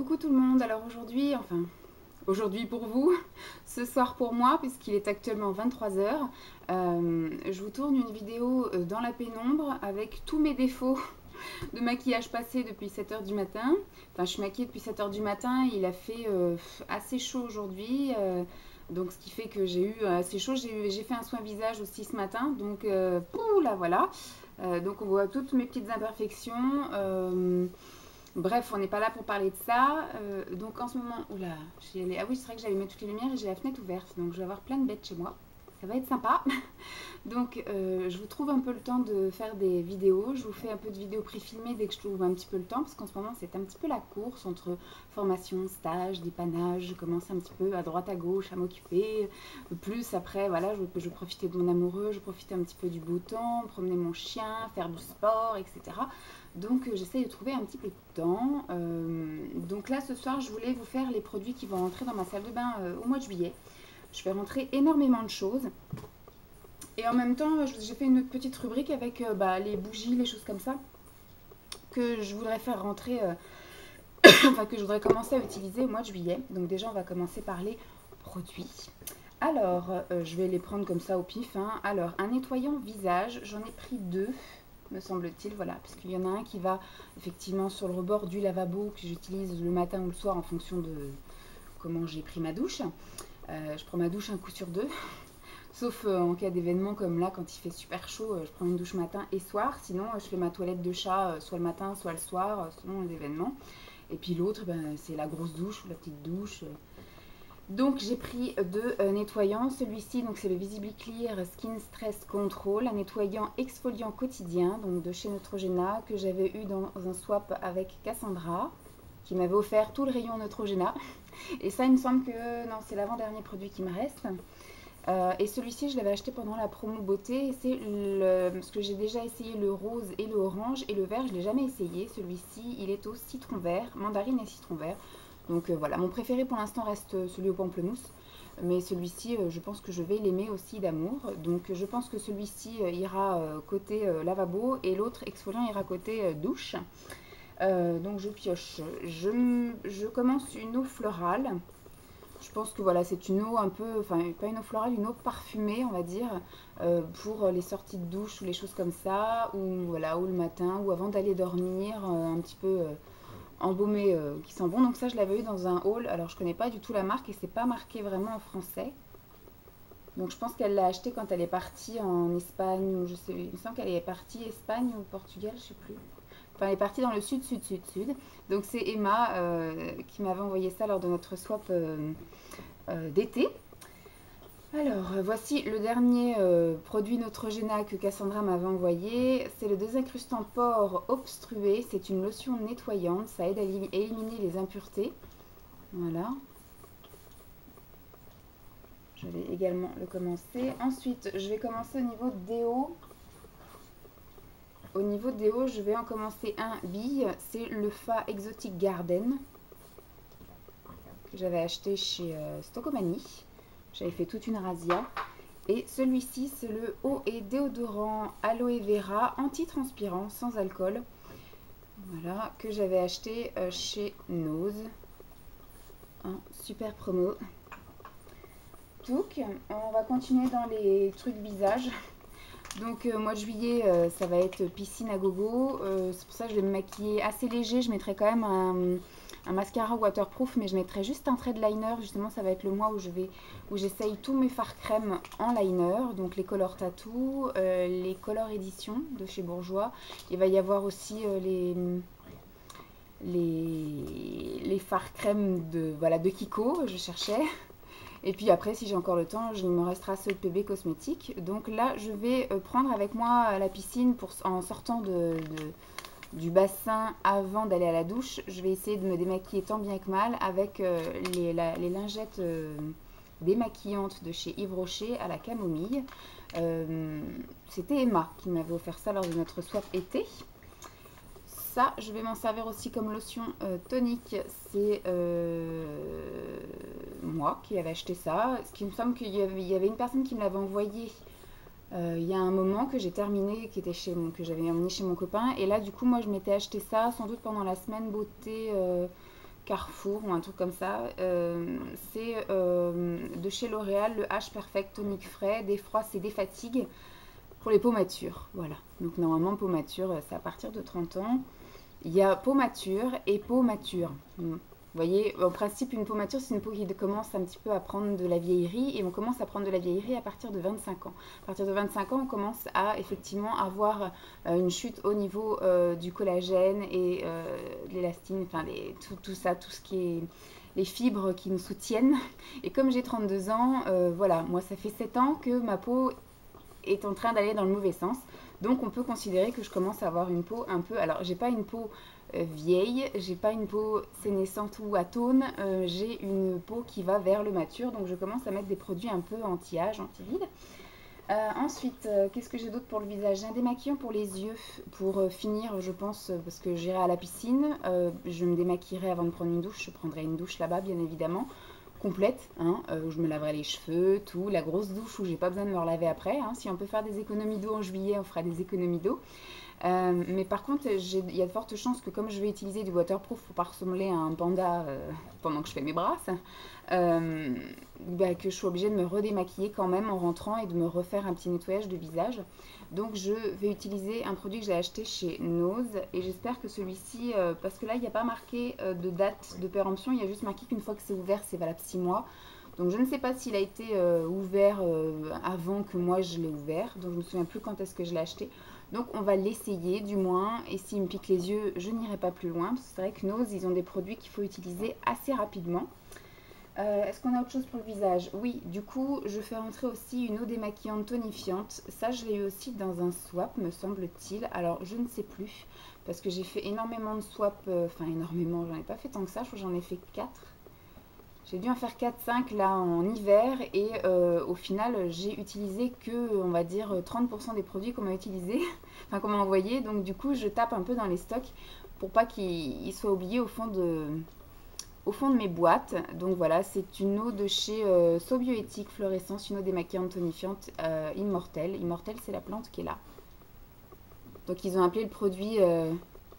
Coucou tout le monde, alors aujourd'hui, aujourd'hui pour vous, ce soir pour moi, puisqu'il est actuellement 23 heures, je vous tourne une vidéo dans la pénombre avec tous mes défauts de maquillage passé depuis 7 heures du matin. Enfin, je suis maquillée depuis 7 heures du matin, il a fait assez chaud aujourd'hui, donc ce qui fait que j'ai eu assez chaud. J'ai fait un soin visage aussi ce matin, donc pouh, là voilà. Donc on voit toutes mes petites imperfections. Bref, on n'est pas là pour parler de ça. Donc en ce moment, oula, ah oui, c'est vrai que j'allumé toutes les lumières et j'ai la fenêtre ouverte, donc je vais avoir plein de bêtes chez moi. Ça va être sympa. Donc je vous trouve un peu le temps de faire des vidéos. Je vous fais un peu de vidéos pré-filmées dès que je trouve un petit peu le temps, parce qu'en ce moment c'est un petit peu la course entre formation, stage, dépannage. Je commence un petit peu à droite à gauche à m'occuper. Plus après, voilà, je profitais de mon amoureux, je profitais un petit peu du beau temps, promener mon chien, faire du sport, etc. Donc j'essaye de trouver un petit peu de temps. Donc là ce soir je voulais vous faire les produits qui vont rentrer dans ma salle de bain au mois de juillet. Je vais rentrer énormément de choses. Et en même temps j'ai fait une autre petite rubrique avec les bougies, les choses comme ça, que je voudrais faire rentrer, enfin que je voudrais commencer à utiliser au mois de juillet. Donc déjà on va commencer par les produits. Alors je vais les prendre comme ça au pif, hein. Alors un nettoyant visage, j'en ai pris deux, me semble-t-il, voilà, parce qu'il y en a un qui va effectivement sur le rebord du lavabo que j'utilise le matin ou le soir en fonction de comment j'ai pris ma douche. Je prends ma douche un coup sur deux, sauf en cas d'événement comme là quand il fait super chaud, je prends une douche matin et soir. Sinon je fais ma toilette de chat soit le matin soit le soir selon les événements. Et puis l'autre c'est la grosse douche ou la petite douche. Donc j'ai pris deux nettoyants. Celui-ci, donc c'est le Visibly Clear Skin Stress Control, un nettoyant exfoliant quotidien, donc de chez Neutrogena, que j'avais eu dans un swap avec Cassandra, qui m'avait offert tout le rayon Neutrogena. Et ça, il me semble que non, c'est l'avant-dernier produit qui me reste. Et celui-ci, je l'avais acheté pendant la promo beauté. C'est parce que j'ai déjà essayé le rose et le orange, et le vert, je ne l'ai jamais essayé. Celui-ci, il est au citron vert, mandarine et citron vert. Donc voilà, mon préféré pour l'instant reste celui au pamplemousse. Mais celui-ci, je pense que je vais l'aimer aussi d'amour. Donc je pense que celui-ci ira côté lavabo et l'autre exfoliant ira côté douche. Donc je pioche. Je commence une eau florale. Je pense que voilà, c'est une eau un peu, enfin pas une eau florale, une eau parfumée, on va dire, pour les sorties de douche ou les choses comme ça, ou voilà, ou le matin, ou avant d'aller dormir, un petit peu embaumé qui sent bon. Donc ça, je l'avais eu dans un haul. Alors je connais pas du tout la marque et c'est pas marqué vraiment en français. Donc je pense qu'elle l'a acheté quand elle est partie en Espagne, ou je sais, il me semble qu'elle est partie Espagne ou Portugal, je sais plus. Enfin, elle est partie dans le sud, sud, sud, sud. Donc c'est Emma qui m'avait envoyé ça lors de notre swap d'été. Alors, voici le dernier produit Neutrogena que Cassandra m'avait envoyé. C'est le désincrustant pores obstrué. C'est une lotion nettoyante. Ça aide à éliminer les impuretés. Voilà. Je vais également le commencer. Ensuite, je vais commencer au niveau déo. Au niveau déo, je vais en commencer un bille. C'est le Fa Exotic Garden que j'avais acheté chez Stocomanie. J'avais fait toute une razzia. Et celui-ci, c'est le eau et déodorant aloe vera anti-transpirant sans alcool. Voilà, que j'avais acheté chez Nose. Un super promo. Donc, on va continuer dans les trucs visage. Donc, mois de juillet, ça va être piscine à gogo. C'est pour ça que je vais me maquiller assez léger. Je mettrai quand même un mascara waterproof, mais je mettrai juste un trait de liner. Justement, ça va être le mois où j'essaye tous mes fards crème en liner. Donc, les Color Tattoo, les Color Edition de chez Bourjois. Il va y avoir aussi les fards crème de Kiko, je cherchais. Et puis après, si j'ai encore le temps, il me restera ce PB cosmétique. Donc là, je vais prendre avec moi à la piscine en sortant du bassin avant d'aller à la douche. Je vais essayer de me démaquiller tant bien que mal avec les lingettes démaquillantes de chez Yves Rocher à la camomille. C'était Emma qui m'avait offert ça lors de notre swap été. Ça, je vais m'en servir aussi comme lotion tonique. C'est moi qui avais acheté ça. Ce qui me semble qu'il y avait une personne qui me l'avait envoyé il y a un moment que j'ai terminé, que j'avais emmené chez mon copain. Et là, du coup, moi, je m'étais acheté ça sans doute pendant la semaine beauté Carrefour ou un truc comme ça. C'est de chez L'Oréal, le H Perfect Tonic Frais, des froisses et des fatigues pour les peaux matures. Voilà. Donc normalement, peau mature, c'est à partir de 30 ans. Il y a peau mature et peau mature. Vous voyez, en principe, une peau mature, c'est une peau qui commence un petit peu à prendre de la vieillerie, et on commence à prendre de la vieillerie à partir de 25 ans. À partir de 25 ans, on commence à effectivement avoir une chute au niveau du collagène et de l'élastine, enfin tout ça, tout ce qui est les fibres qui nous soutiennent. Et comme j'ai 32 ans, voilà, moi ça fait 7 ans que ma peau est en train d'aller dans le mauvais sens. Donc on peut considérer que je commence à avoir une peau un peu... Alors j'ai pas une peau vieille, j'ai pas une peau sénescente ou atone, j'ai une peau qui va vers le mature, donc je commence à mettre des produits un peu anti-âge, anti-vide. Ensuite, qu'est-ce que j'ai d'autre pour le visage? J'ai un démaquillant pour les yeux, pour finir, je pense, parce que j'irai à la piscine, je me démaquillerai avant de prendre une douche, je prendrai une douche là-bas bien évidemment, complète, hein, où je me laverai les cheveux, tout, la grosse douche où j'ai pas besoin de me relaver après, hein. Si on peut faire des économies d'eau en juillet, on fera des économies d'eau. Mais par contre, il y a de fortes chances que comme je vais utiliser du waterproof pour pas ressembler à un panda pendant que je fais mes brasses, que je suis obligée de me redémaquiller quand même en rentrant et de me refaire un petit nettoyage de visage. Donc je vais utiliser un produit que j'ai acheté chez Nose et j'espère que celui-ci, parce que là il n'y a pas marqué de date de péremption, il y a juste marqué qu'une fois que c'est ouvert c'est valable 6 mois. Donc je ne sais pas s'il a été ouvert avant que moi je l'ai ouvert, donc je ne me souviens plus quand est-ce que je l'ai acheté. Donc on va l'essayer du moins, et s'il me pique les yeux, je n'irai pas plus loin, parce que c'est vrai que Nose, ils ont des produits qu'il faut utiliser assez rapidement. Est-ce qu'on a autre chose pour le visage? Oui, du coup, je fais rentrer aussi une eau démaquillante tonifiante. Ça, je l'ai eu aussi dans un swap, me semble-t-il. Alors, je ne sais plus, parce que j'ai fait énormément de swaps, enfin énormément, j'en ai pas fait tant que ça, je crois que j'en ai fait 4. J'ai dû en faire 4-5 là en hiver et au final j'ai utilisé que on va dire 30% des produits qu'on m'a utilisés, enfin qu'on m'a envoyé. Donc du coup je tape un peu dans les stocks pour pas qu'ils soient oubliés au fond de mes boîtes. Donc voilà, c'est une eau de chez Sobioéthique Fluorescence, une eau démaquillante tonifiante Immortel. Immortel c'est la plante qui est là. Donc ils ont appelé le produit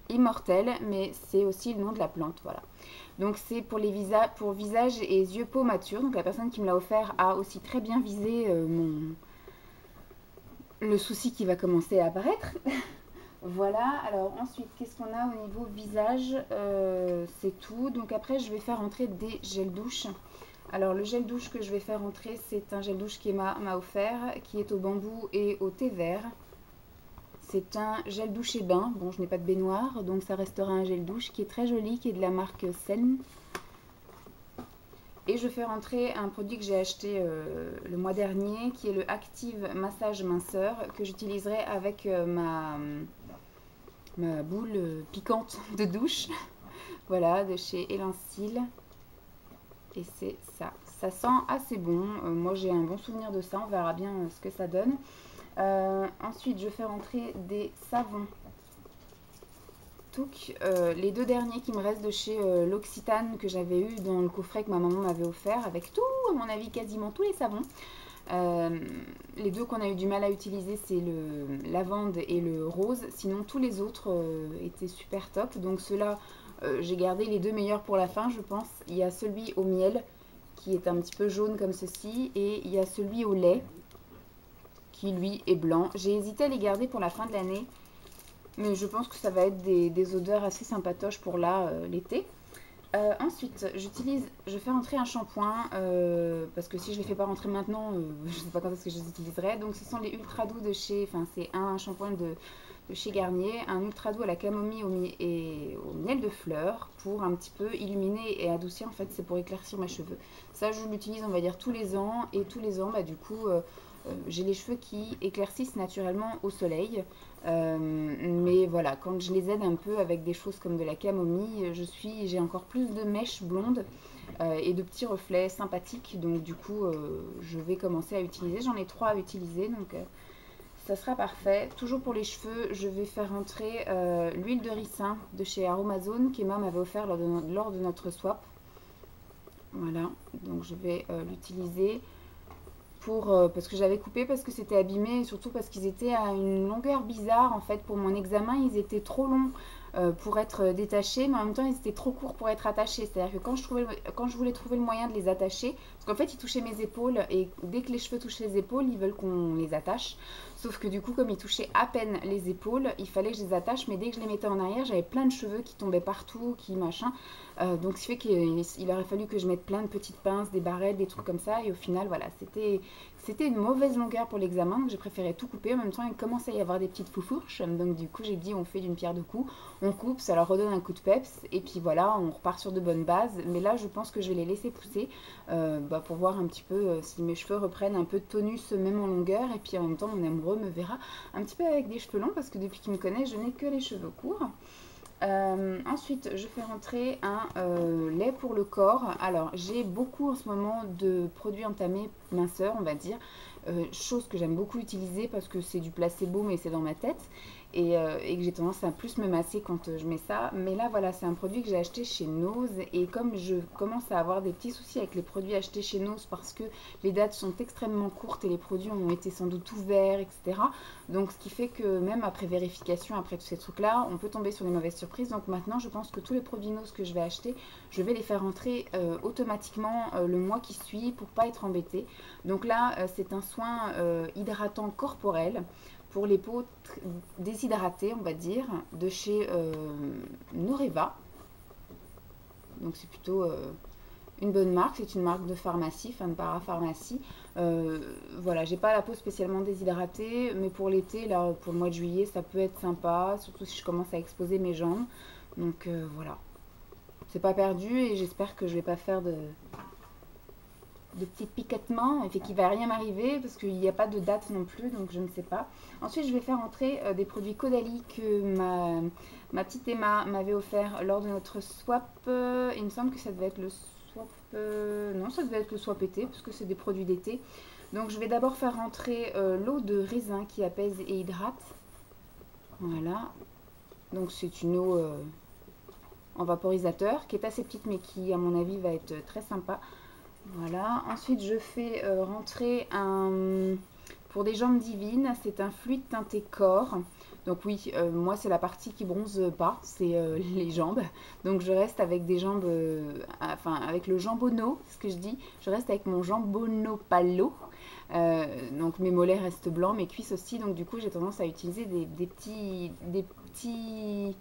Immortel, mais c'est aussi le nom de la plante, voilà. Donc c'est pour les pour visage et yeux peau mature. Donc la personne qui me l'a offert a aussi très bien visé le souci qui va commencer à apparaître. Voilà, alors ensuite qu'est-ce qu'on a au niveau visage? C'est tout. Donc après je vais faire entrer des gels douche. Alors le gel douche que je vais faire entrer, c'est un gel douche qu'Emma m'a offert, qui est au bambou et au thé vert. C'est un gel douche et bain. Bon, je n'ai pas de baignoire, donc ça restera un gel douche qui est très joli, qui est de la marque Sen. Et je fais rentrer un produit que j'ai acheté le mois dernier, qui est le Active Massage Minceur, que j'utiliserai avec ma boule piquante de douche. Voilà, de chez Elensil. Et c'est ça. Ça sent assez bon. Moi, j'ai un bon souvenir de ça. On verra bien ce que ça donne. Ensuite, je fais rentrer des savons. Les deux derniers qui me restent de chez l'Occitane que j'avais eu dans le coffret que ma maman m'avait offert, avec tout, à mon avis, quasiment tous les savons. Les deux qu'on a eu du mal à utiliser, c'est le lavande et le rose. Sinon, tous les autres étaient super top. Donc ceux-là, j'ai gardé les deux meilleurs pour la fin, je pense. Il y a celui au miel, qui est un petit peu jaune comme ceci, et il y a celui au lait, qui lui est blanc. J'ai hésité à les garder pour la fin de l'année, mais je pense que ça va être des odeurs assez sympatoches pour là, l'été. Ensuite, je fais rentrer un shampoing, parce que si je ne les fais pas rentrer maintenant, je ne sais pas quand est-ce que je les utiliserai. Donc ce sont les ultra doux de chez, enfin c'est un shampoing de chez Garnier, un ultra doux à la camomille et au miel de fleurs pour un petit peu illuminer et adoucir. En fait, c'est pour éclaircir mes cheveux. Ça, je l'utilise, on va dire, tous les ans. Et tous les ans, bah, du coup, j'ai les cheveux qui éclaircissent naturellement au soleil. Mais voilà, quand je les aide un peu avec des choses comme de la camomille, j'ai encore plus de mèches blondes et de petits reflets sympathiques. Donc du coup, je vais commencer à utiliser. J'en ai 3 à utiliser, donc ça sera parfait. Toujours pour les cheveux, je vais faire entrer l'huile de ricin de chez Aromazone qu'Emma m'avait offert lors de notre swap. Voilà, donc je vais l'utiliser. Parce que j'avais coupé parce que c'était abîmé et surtout parce qu'ils étaient à une longueur bizarre en fait pour mon examen, ils étaient trop longs. pour être détachés, mais en même temps ils étaient trop courts pour être attachés. C'est-à-dire que quand je voulais trouver le moyen de les attacher, parce qu'en fait ils touchaient mes épaules, et dès que les cheveux touchent les épaules, ils veulent qu'on les attache. Sauf que du coup, comme ils touchaient à peine les épaules, il fallait que je les attache, mais dès que je les mettais en arrière, j'avais plein de cheveux qui tombaient partout, qui machin. Donc, ce qui fait qu'il aurait fallu que je mette plein de petites pinces, des barrettes, des trucs comme ça. Et au final, voilà, c'était une mauvaise longueur pour l'examen. Donc, j'ai préféré tout couper. En même temps, il commençait à y avoir des petites foufourches. Donc, du coup, j'ai dit, on fait d'une pierre deux coups. On coupe, ça leur redonne un coup de peps. Et puis voilà, on repart sur de bonnes bases. Mais là, je pense que je vais les laisser pousser pour voir un petit peu si mes cheveux reprennent un peu de tonus, même en longueur. Et puis, en même temps, mon amoureux me verra un petit peu avec des cheveux longs parce que depuis qu'il me connaît, je n'ai que les cheveux courts. Ensuite, je fais rentrer un lait pour le corps. Alors, j'ai beaucoup en ce moment de produits entamés minceurs, on va dire. Chose que j'aime beaucoup utiliser parce que c'est du placebo, mais c'est dans ma tête. Et que j'ai tendance à plus me masser quand je mets ça. Mais là, voilà, c'est un produit que j'ai acheté chez Nose. Et comme je commence à avoir des petits soucis avec les produits achetés chez Nose parce que les dates sont extrêmement courtes et les produits ont été sans doute ouverts, etc. Donc, ce qui fait que même après vérification, après tous ces trucs-là, on peut tomber sur des mauvaises surprises. Donc, maintenant, je pense que tous les produits Nose que je vais acheter, je vais les faire rentrer automatiquement le mois qui suit pour pas être embêtée. Donc là, c'est un soin hydratant corporel pour les peaux déshydratées, on va dire, de chez Noreva. Donc c'est plutôt une bonne marque, c'est une marque de pharmacie, enfin de parapharmacie. Voilà, j'ai pas la peau spécialement déshydratée, mais pour l'été, là, pour le mois de juillet, ça peut être sympa, surtout si je commence à exposer mes jambes. Donc voilà, c'est pas perdu et j'espère que je vais pas faire de petits picotements et qu'il ne va rien m'arriver parce qu'il n'y a pas de date non plus, donc je ne sais pas. Ensuite, je vais faire entrer des produits Caudalie que ma petite Emma m'avait offert lors de notre swap. Il me semble que ça devait être le swap... non, ça devait être le swap été parce que c'est des produits d'été. Donc je vais d'abord faire rentrer l'eau de raisin qui apaise et hydrate. Voilà. Donc c'est une eau en vaporisateur qui est assez petite mais qui à mon avis va être très sympa. Voilà, ensuite je fais rentrer pour des jambes divines, c'est un fluide teinté corps. Donc oui, moi c'est la partie qui bronze pas, c'est les jambes. Donc je reste avec des jambes, enfin avec le jambonneau, ce que je dis. Je reste avec mon jambonneau palo. Donc mes mollets restent blancs, mes cuisses aussi. Donc du coup j'ai tendance à utiliser des petits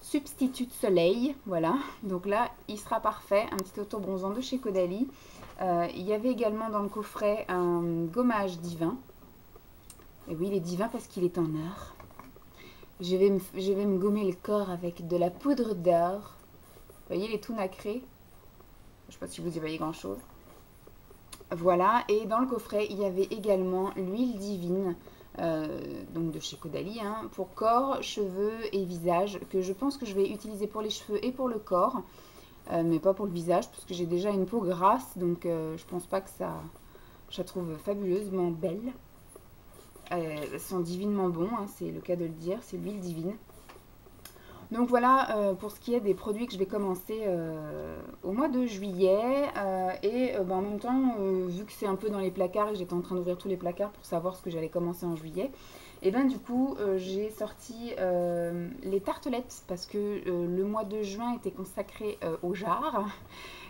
substitut de soleil, voilà, donc là il sera parfait, un petit auto-bronzant de chez Caudalie. Il y avait également dans le coffret un gommage divin, et oui il est divin parce qu'il est en or. Je vais me gommer le corps avec de la poudre d'or, vous voyez il est tout nacré, je ne sais pas si vous y voyez grand chose. Voilà, et dans le coffret il y avait également l'huile divine, donc de chez Caudalie, hein, pour corps, cheveux et visage, que je pense que je vais utiliser pour les cheveux et pour le corps, mais pas pour le visage, parce que j'ai déjà une peau grasse, donc je pense pas que ça... Je la trouve fabuleusement belle. Elles sont divinement bons, hein, c'est le cas de le dire, c'est l'huile divine. Donc voilà pour ce qui est des produits que je vais commencer au mois de juillet. En même temps, vu que c'est un peu dans les placards et que j'étais en train d'ouvrir tous les placards pour savoir ce que j'allais commencer en juillet, et bien du coup j'ai sorti les tartelettes parce que le mois de juin était consacré au jarre.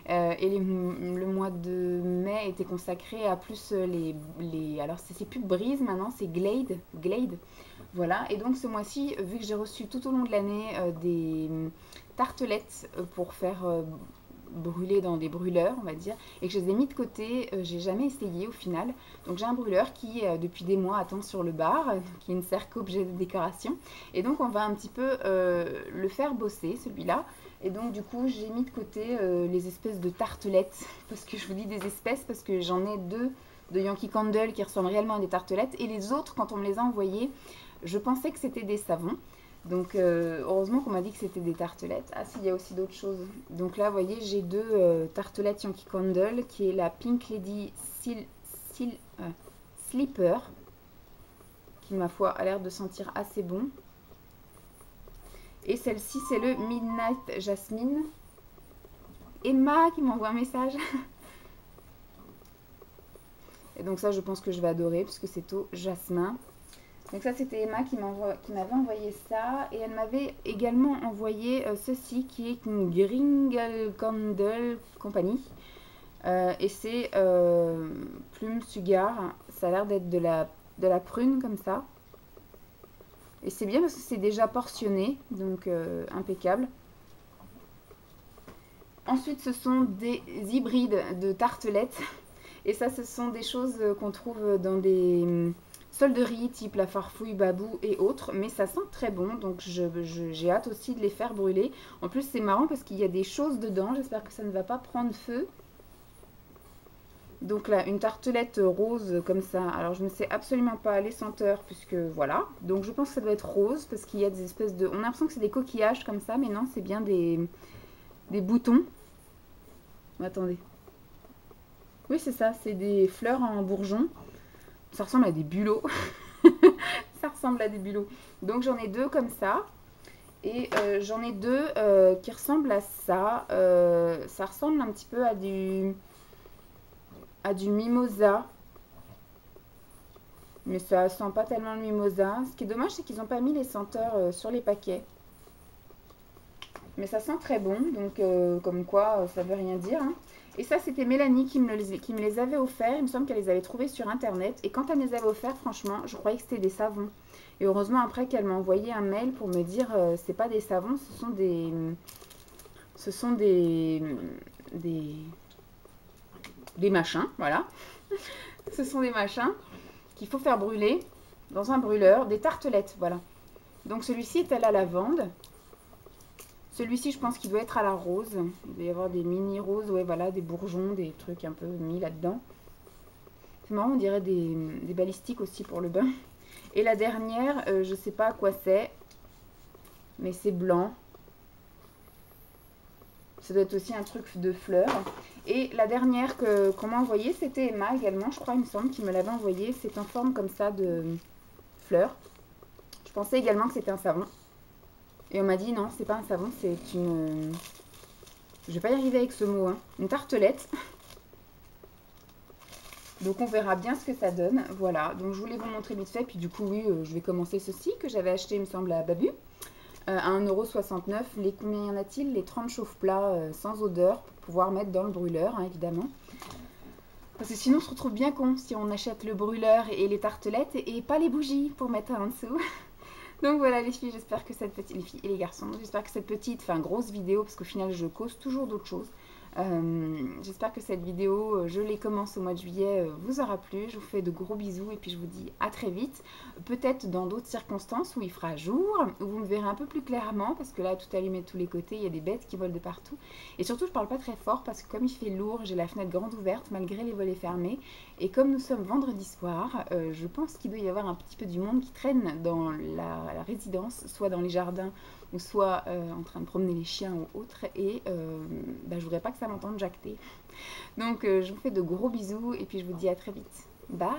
Le mois de mai était consacré à plus alors c'est plus Breeze maintenant, c'est Glade. Voilà, et donc ce mois-ci, vu que j'ai reçu tout au long de l'année des tartelettes pour faire brûler dans des brûleurs, on va dire, et que je les ai mis de côté, j'ai jamais essayé au final. Donc j'ai un brûleur qui, depuis des mois, attend sur le bar, qui ne sert qu'objet de décoration. Et donc on va un petit peu le faire bosser, celui-là. Et donc du coup, j'ai mis de côté les espèces de tartelettes, parce que je vous dis des espèces, parce que j'en ai deux de Yankee Candle qui ressemblent réellement à des tartelettes, et les autres, quand on me les a envoyés, je pensais que c'était des savons. Donc heureusement qu'on m'a dit que c'était des tartelettes. Ah si, il y a aussi d'autres choses. Donc là, vous voyez, j'ai deux tartelettes Yankee Candle, qui est la Pink Lady Sleeper, qui ma foi a l'air de sentir assez bon. Et celle-ci, c'est le Midnight Jasmine. Emma qui m'envoie un message. Et donc ça, je pense que je vais adorer, puisque c'est au jasmin. Donc ça c'était Emma qui m'avait envoyé ça. Et elle m'avait également envoyé ceci qui est une Gringle Candle Company. Et c'est Plume Sugar. Ça a l'air d'être de la prune comme ça. Et c'est bien parce que c'est déjà portionné, donc impeccable. Ensuite, ce sont des hybrides de tartelettes. Et ça, ce sont des choses qu'on trouve dans des solderies type la Farfouille, Babou et autres. Mais ça sent très bon, donc j'ai hâte aussi de les faire brûler. En plus, c'est marrant parce qu'il y a des choses dedans. J'espère que ça ne va pas prendre feu. Donc là, une tartelette rose comme ça. Alors, je ne sais absolument pas les senteurs puisque voilà. Donc, je pense que ça doit être rose parce qu'il y a des espèces de... On a l'impression que c'est des coquillages comme ça, mais non, c'est bien des boutons. Attendez. Oui, c'est ça, c'est des fleurs en bourgeon. Ça ressemble à des bulots. Ça ressemble à des bulots. Donc, j'en ai deux comme ça. Et j'en ai deux qui ressemblent à ça. Ça ressemble un petit peu à du mimosa. Mais ça sent pas tellement le mimosa. Ce qui est dommage, c'est qu'ils n'ont pas mis les senteurs sur les paquets. Mais ça sent très bon, donc comme quoi, ça veut rien dire. Hein. Et ça, c'était Mélanie qui me les avait offerts. Il me semble qu'elle les avait trouvés sur Internet. Et quand elle me les avait offerts, franchement, je croyais que c'était des savons. Et heureusement, après qu'elle m'a envoyé un mail pour me dire c'est pas des savons, ce sont des machins, voilà. Ce sont des machins qu'il faut faire brûler dans un brûleur, des tartelettes, voilà. Donc celui-ci est à la lavande. Celui-ci, je pense qu'il doit être à la rose. Il doit y avoir des mini roses, ouais, voilà, des bourgeons, des trucs un peu mis là-dedans. C'est marrant, on dirait des balistiques aussi pour le bain. Et la dernière, je sais pas à quoi c'est, mais c'est blanc. Ça doit être aussi un truc de fleurs. Et la dernière qu'on m'a envoyée, c'était Emma également, je crois, il me semble, qui me l'avait envoyée. C'est en forme comme ça de fleurs. Je pensais également que c'était un savon. Et on m'a dit non, c'est pas un savon, c'est une... Je vais pas y arriver avec ce mot, hein. Une tartelette. Donc on verra bien ce que ça donne. Voilà, donc je voulais vous montrer vite fait. Puis du coup, oui, je vais commencer ceci que j'avais acheté, il me semble, à Babu. À 1,69 €. Combien y en a-t-il? Les 30 chauffe-plats sans odeur pour pouvoir mettre dans le brûleur, hein, évidemment. Parce que sinon, on se retrouve bien con si on achète le brûleur et les tartelettes et pas les bougies pour mettre en dessous. Donc voilà les filles, j'espère que cette petite... Les filles et les garçons, j'espère que cette petite, enfin grosse vidéo, parce qu'au final je cause toujours d'autres choses. J'espère que cette vidéo, je les commence au mois de juillet, vous aura plu. Je vous fais de gros bisous et puis je vous dis à très vite. Peut-être dans d'autres circonstances où il fera jour, où vous me verrez un peu plus clairement, parce que là tout allumé de tous les côtés, il y a des bêtes qui volent de partout. Et surtout je parle pas très fort parce que comme il fait lourd, j'ai la fenêtre grande ouverte malgré les volets fermés. Et comme nous sommes vendredi soir, je pense qu'il doit y avoir un petit peu du monde qui traîne dans la résidence, soit dans les jardins ou soit en train de promener les chiens ou autre, et je voudrais pas que ça m'entende jacter. Donc je vous fais de gros bisous et puis je vous dis à très vite. Bye!